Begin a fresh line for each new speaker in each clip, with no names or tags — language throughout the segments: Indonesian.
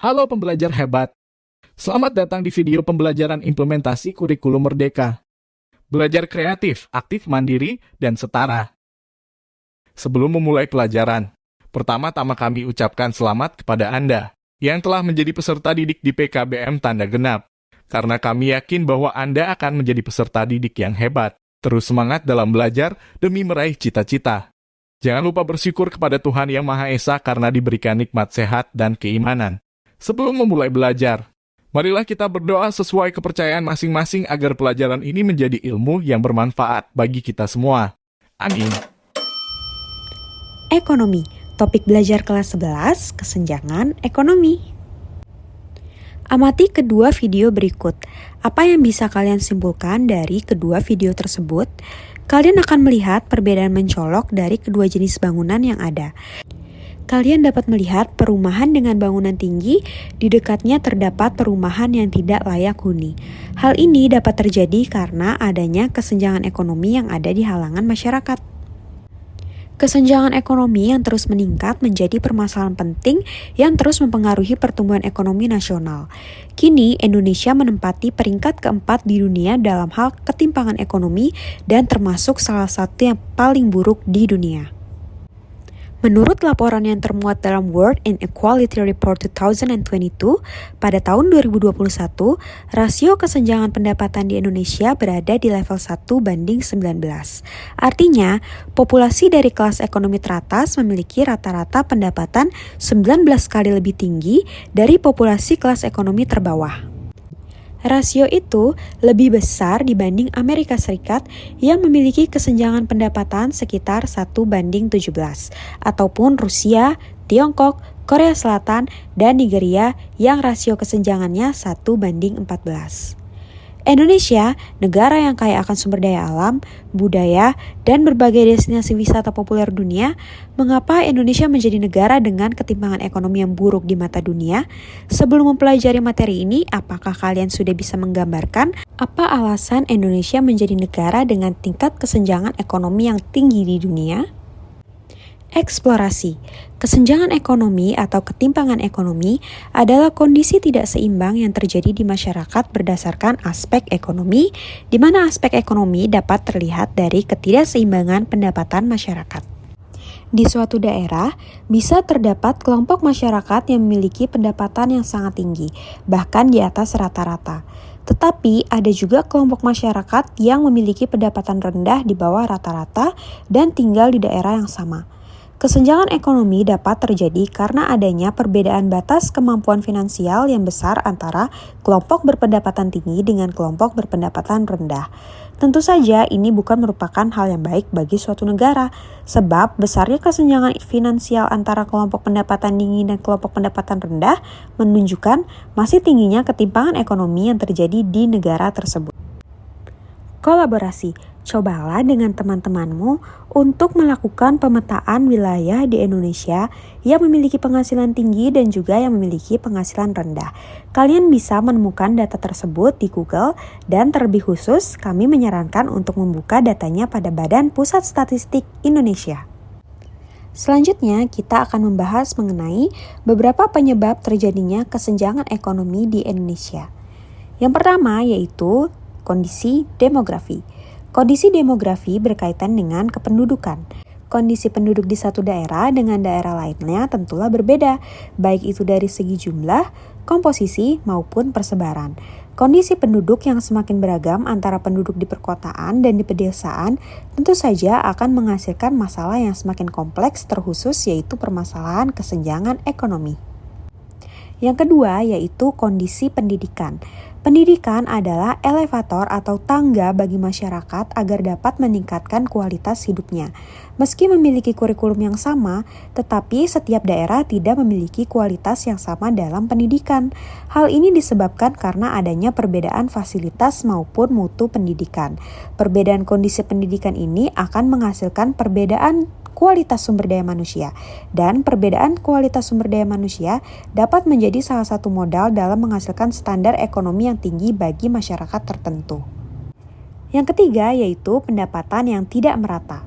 Halo pembelajar hebat. Selamat datang di video pembelajaran implementasi kurikulum Merdeka. Belajar kreatif, aktif mandiri, dan setara. Sebelum memulai pelajaran, pertama-tama kami ucapkan selamat kepada Anda yang telah menjadi peserta didik di PKBM Tanda Genap. Karena kami yakin bahwa Anda akan menjadi peserta didik yang hebat. Terus semangat dalam belajar demi meraih cita-cita. Jangan lupa bersyukur kepada Tuhan Yang Maha Esa karena diberikan nikmat sehat dan keimanan. Sebelum memulai belajar, marilah kita berdoa sesuai kepercayaan masing-masing agar pelajaran ini menjadi ilmu yang bermanfaat bagi kita semua. Amin.
Ekonomi, topik belajar kelas 11, kesenjangan ekonomi. Amati kedua video berikut. Apa yang bisa kalian simpulkan dari kedua video tersebut? Kalian akan melihat perbedaan mencolok dari kedua jenis bangunan yang ada. Kalian dapat melihat perumahan dengan bangunan tinggi, di dekatnya terdapat perumahan yang tidak layak huni. Hal ini dapat terjadi karena adanya kesenjangan ekonomi yang ada di halangan masyarakat. Kesenjangan ekonomi yang terus meningkat menjadi permasalahan penting yang terus mempengaruhi pertumbuhan ekonomi nasional. Kini, Indonesia menempati peringkat keempat di dunia dalam hal ketimpangan ekonomi dan termasuk salah satu yang paling buruk di dunia. Menurut laporan yang termuat dalam World Inequality Report 2022, pada tahun 2021, rasio kesenjangan pendapatan di Indonesia berada di level 1:19. Artinya, populasi dari kelas ekonomi teratas memiliki rata-rata pendapatan 19 kali lebih tinggi dari populasi kelas ekonomi terbawah. Rasio itu lebih besar dibanding Amerika Serikat yang memiliki kesenjangan pendapatan sekitar 1:17, ataupun Rusia, Tiongkok, Korea Selatan, dan Nigeria yang rasio kesenjangannya 1:14. Indonesia, negara yang kaya akan sumber daya alam, budaya, dan berbagai destinasi wisata populer dunia. Mengapa Indonesia menjadi negara dengan ketimpangan ekonomi yang buruk di mata dunia? Sebelum mempelajari materi ini, apakah kalian sudah bisa menggambarkan apa alasan Indonesia menjadi negara dengan tingkat kesenjangan ekonomi yang tinggi di dunia? Eksplorasi. Kesenjangan ekonomi atau ketimpangan ekonomi adalah kondisi tidak seimbang yang terjadi di masyarakat berdasarkan aspek ekonomi, di mana aspek ekonomi dapat terlihat dari ketidakseimbangan pendapatan masyarakat. Di suatu daerah, bisa terdapat kelompok masyarakat yang memiliki pendapatan yang sangat tinggi, bahkan di atas rata-rata. Tetapi ada juga kelompok masyarakat yang memiliki pendapatan rendah di bawah rata-rata dan tinggal di daerah yang sama. Kesenjangan ekonomi dapat terjadi karena adanya perbedaan batas kemampuan finansial yang besar antara kelompok berpendapatan tinggi dengan kelompok berpendapatan rendah. Tentu saja ini bukan merupakan hal yang baik bagi suatu negara, sebab besarnya kesenjangan finansial antara kelompok pendapatan tinggi dan kelompok pendapatan rendah menunjukkan masih tingginya ketimpangan ekonomi yang terjadi di negara tersebut. Kolaborasi. Cobalah dengan teman-temanmu untuk melakukan pemetaan wilayah di Indonesia yang memiliki penghasilan tinggi dan juga yang memiliki penghasilan rendah. Kalian bisa menemukan data tersebut di Google dan terlebih khusus kami menyarankan untuk membuka datanya pada Badan Pusat Statistik Indonesia. Selanjutnya, kita akan membahas mengenai beberapa penyebab terjadinya kesenjangan ekonomi di Indonesia. Yang pertama yaitu kondisi demografi. Kondisi demografi berkaitan dengan kependudukan. Kondisi penduduk di satu daerah dengan daerah lainnya tentulah berbeda, baik itu dari segi jumlah, komposisi, maupun persebaran. Kondisi penduduk yang semakin beragam antara penduduk di perkotaan dan di pedesaan tentu saja akan menghasilkan masalah yang semakin kompleks terkhusus yaitu permasalahan kesenjangan ekonomi. Yang kedua yaitu kondisi pendidikan. Pendidikan adalah elevator atau tangga bagi masyarakat agar dapat meningkatkan kualitas hidupnya. Meski memiliki kurikulum yang sama, tetapi setiap daerah tidak memiliki kualitas yang sama dalam pendidikan. Hal ini disebabkan karena adanya perbedaan fasilitas maupun mutu pendidikan. Perbedaan kondisi pendidikan ini akan menghasilkan perbedaan kualitas sumber daya manusia, dan perbedaan kualitas sumber daya manusia dapat menjadi salah satu modal dalam menghasilkan standar ekonomi yang tinggi bagi masyarakat tertentu. Yang ketiga yaitu pendapatan yang tidak merata.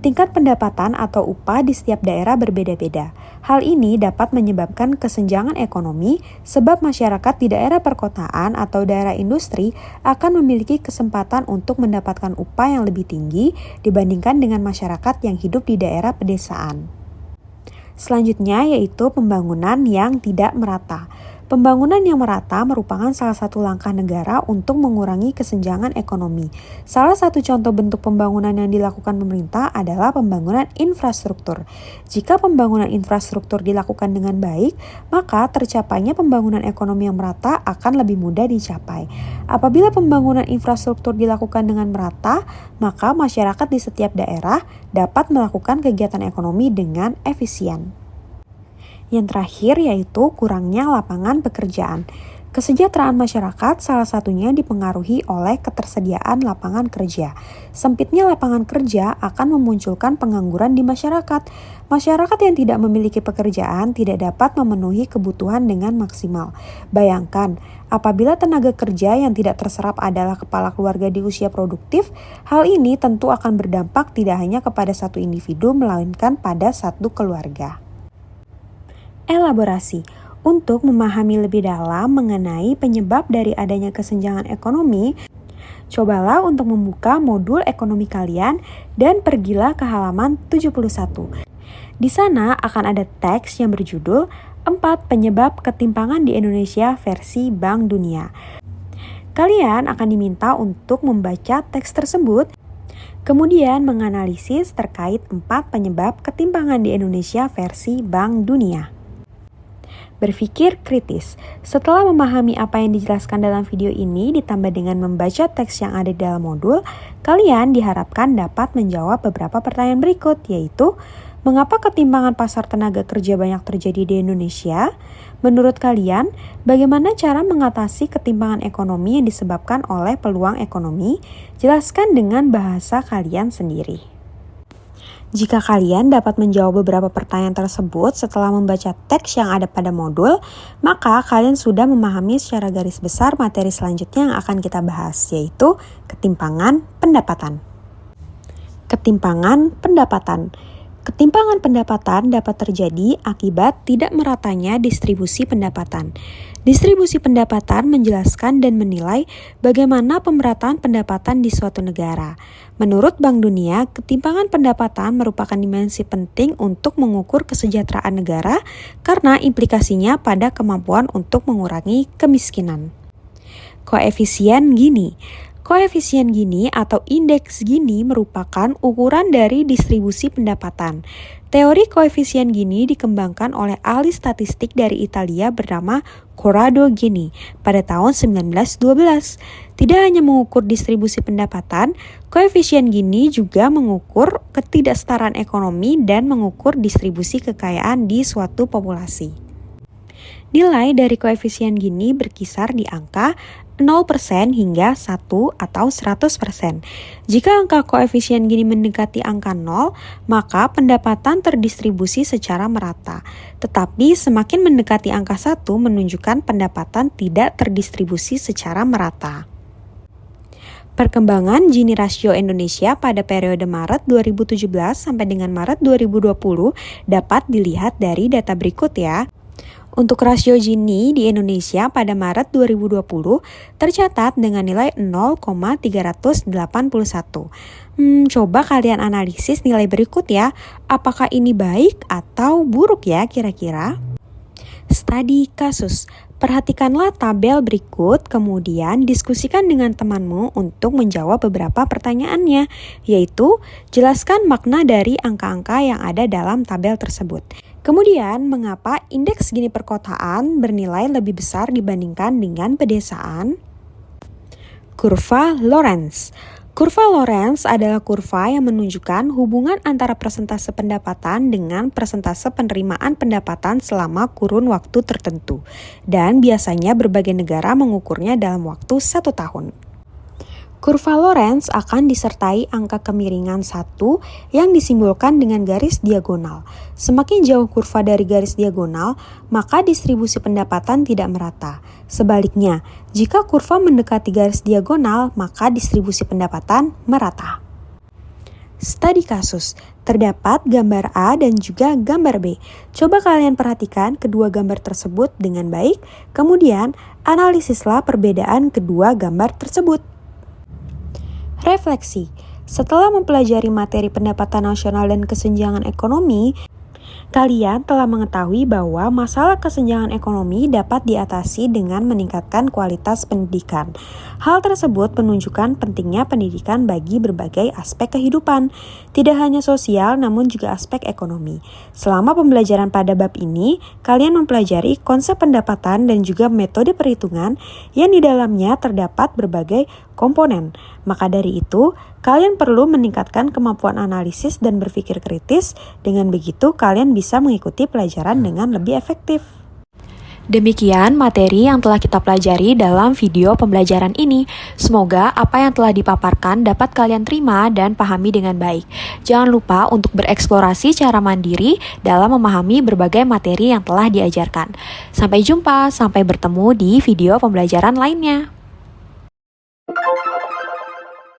Tingkat pendapatan atau upah di setiap daerah berbeda-beda. Hal ini dapat menyebabkan kesenjangan ekonomi sebab masyarakat di daerah perkotaan atau daerah industri akan memiliki kesempatan untuk mendapatkan upah yang lebih tinggi dibandingkan dengan masyarakat yang hidup di daerah pedesaan. Selanjutnya yaitu pembangunan yang tidak merata. Pembangunan yang merata merupakan salah satu langkah negara untuk mengurangi kesenjangan ekonomi. Salah satu contoh bentuk pembangunan yang dilakukan pemerintah adalah pembangunan infrastruktur. Jika pembangunan infrastruktur dilakukan dengan baik, maka tercapainya pembangunan ekonomi yang merata akan lebih mudah dicapai. Apabila pembangunan infrastruktur dilakukan dengan merata, maka masyarakat di setiap daerah dapat melakukan kegiatan ekonomi dengan efisien. Yang terakhir yaitu kurangnya lapangan pekerjaan. Kesejahteraan masyarakat salah satunya dipengaruhi oleh ketersediaan lapangan kerja. Sempitnya lapangan kerja akan memunculkan pengangguran di masyarakat. Masyarakat yang tidak memiliki pekerjaan tidak dapat memenuhi kebutuhan dengan maksimal. Bayangkan, apabila tenaga kerja yang tidak terserap adalah kepala keluarga di usia produktif, hal ini tentu akan berdampak tidak hanya kepada satu individu melainkan pada satu keluarga. Elaborasi. Untuk memahami lebih dalam mengenai penyebab dari adanya kesenjangan ekonomi, cobalah untuk membuka modul ekonomi kalian dan pergilah ke halaman 71. Di sana akan ada teks yang berjudul 4 penyebab ketimpangan di Indonesia versi Bank Dunia. Kalian akan diminta untuk membaca teks tersebut, kemudian menganalisis terkait 4 penyebab ketimpangan di Indonesia versi Bank Dunia. Berpikir kritis. Setelah memahami apa yang dijelaskan dalam video ini ditambah dengan membaca teks yang ada di dalam modul, kalian diharapkan dapat menjawab beberapa pertanyaan berikut, yaitu mengapa ketimpangan pasar tenaga kerja banyak terjadi di Indonesia? Menurut kalian, bagaimana cara mengatasi ketimpangan ekonomi yang disebabkan oleh peluang ekonomi? Jelaskan dengan bahasa kalian sendiri. Jika kalian dapat menjawab beberapa pertanyaan tersebut setelah membaca teks yang ada pada modul, maka kalian sudah memahami secara garis besar materi selanjutnya yang akan kita bahas, yaitu ketimpangan pendapatan. Ketimpangan pendapatan. Ketimpangan pendapatan dapat terjadi akibat tidak meratanya distribusi pendapatan. Distribusi pendapatan menjelaskan dan menilai bagaimana pemerataan pendapatan di suatu negara. Menurut Bank Dunia, ketimpangan pendapatan merupakan dimensi penting untuk mengukur kesejahteraan negara karena implikasinya pada kemampuan untuk mengurangi kemiskinan. Koefisien Gini. Koefisien Gini atau indeks Gini merupakan ukuran dari distribusi pendapatan. Teori koefisien Gini dikembangkan oleh ahli statistik dari Italia bernama Corrado Gini pada tahun 1912. Tidak hanya mengukur distribusi pendapatan, koefisien Gini juga mengukur ketidaksetaraan ekonomi dan mengukur distribusi kekayaan di suatu populasi. Nilai dari koefisien Gini berkisar di angka 0% hingga 1 atau 100%. Jika angka koefisien Gini mendekati angka 0, maka pendapatan terdistribusi secara merata. Tetapi semakin mendekati angka 1 menunjukkan pendapatan tidak terdistribusi secara merata. Perkembangan Gini rasio Indonesia pada periode Maret 2017 sampai dengan Maret 2020 dapat dilihat dari data berikut ya. Untuk rasio Gini di Indonesia pada Maret 2020 tercatat dengan nilai 0,381. Coba kalian analisis nilai berikut ya. Apakah ini baik atau buruk ya kira-kira? Studi kasus. Perhatikanlah tabel berikut, kemudian diskusikan dengan temanmu untuk menjawab beberapa pertanyaannya, yaitu jelaskan makna dari angka-angka yang ada dalam tabel tersebut. Kemudian, mengapa indeks Gini perkotaan bernilai lebih besar dibandingkan dengan pedesaan? Kurva Lorenz. Kurva Lorenz adalah kurva yang menunjukkan hubungan antara persentase pendapatan dengan persentase penerimaan pendapatan selama kurun waktu tertentu. Dan biasanya berbagai negara mengukurnya dalam waktu 1 tahun. Kurva Lorenz akan disertai angka kemiringan 1 yang disimbolkan dengan garis diagonal. Semakin jauh kurva dari garis diagonal, maka distribusi pendapatan tidak merata. Sebaliknya, jika kurva mendekati garis diagonal, maka distribusi pendapatan merata. Studi kasus. Terdapat gambar A dan juga gambar B. Coba kalian perhatikan kedua gambar tersebut dengan baik, kemudian analisislah perbedaan kedua gambar tersebut. Refleksi. Setelah mempelajari materi pendapatan nasional dan kesenjangan ekonomi, kalian telah mengetahui bahwa masalah kesenjangan ekonomi dapat diatasi dengan meningkatkan kualitas pendidikan. Hal tersebut menunjukkan pentingnya pendidikan bagi berbagai aspek kehidupan, tidak hanya sosial namun juga aspek ekonomi. Selama pembelajaran pada bab ini, kalian mempelajari konsep pendapatan dan juga metode perhitungan yang di dalamnya terdapat berbagai komponen. Maka dari itu, kalian perlu meningkatkan kemampuan analisis dan berpikir kritis. Dengan begitu, kalian bisa mengikuti pelajaran dengan lebih efektif. Demikian materi yang telah kita pelajari dalam video pembelajaran ini. Semoga apa yang telah dipaparkan dapat kalian terima dan pahami dengan baik. Jangan lupa untuk bereksplorasi secara mandiri dalam memahami berbagai materi yang telah diajarkan. Sampai jumpa, sampai bertemu di video pembelajaran lainnya.